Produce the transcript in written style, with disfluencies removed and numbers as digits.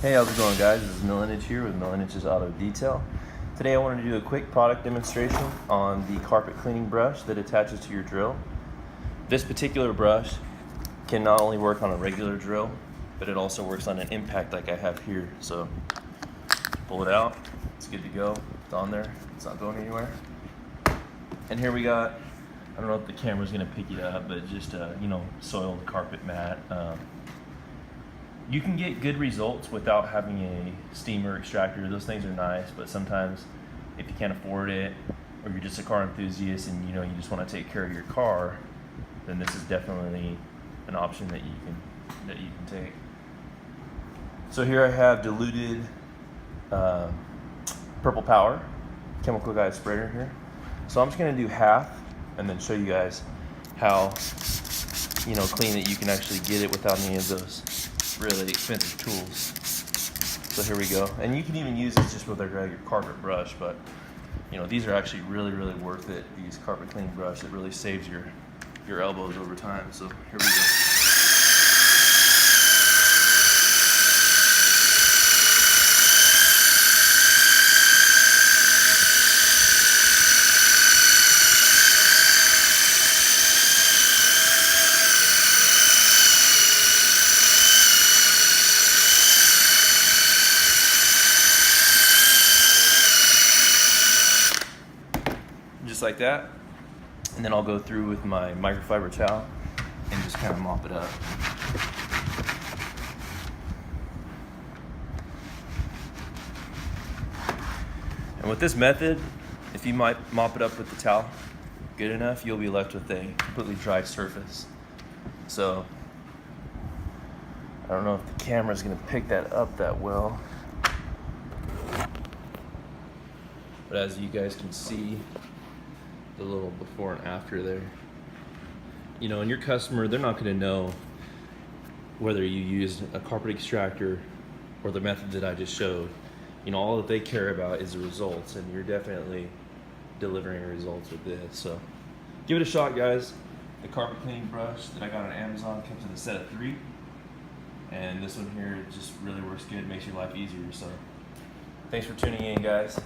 Hey, how's it going, guys? This is MILINICH here with MILINICH'S Auto Detail. Today I wanted to do a quick product demonstration on the carpet cleaning brush that attaches to your drill. This particular brush can not only work on a regular drill, but it also works on an impact like I have here. So pull it out, it's good to go, it's on there, it's not going anywhere. And here we got, I don't know if the camera's gonna pick it up, but just soiled carpet mat. You can get good results without having a steamer extractor. Those things are nice, but sometimes if you can't afford it, or you're just a car enthusiast and you just want to take care of your car, then this is definitely an option that you can take. So here I have diluted Purple Power chemical guide sprayer here. So I'm just going to do half and then show you guys how clean that you can actually get it without any of those really expensive tools. So here we go. And you can even use this just with a regular carpet brush, but these are actually really worth it. These carpet cleaning brush, it really saves your elbows over time. So here we go. Just like that, and then I'll go through with my microfiber towel and just kind of mop it up. And with this method, if you might mop it up with the towel good enough, you'll be left with a completely dry surface. So I don't know if the camera's gonna pick that up that well, but as you guys can see, the little before and after there. And your customer, they're not going to know whether you used a carpet extractor or the method that I just showed. All that they care about is the results, and you're definitely delivering results with this. So give it a shot, guys. The carpet cleaning brush that I got on Amazon comes in a set of 3, and this one here just really works good, makes your life easier. So thanks for tuning in, guys.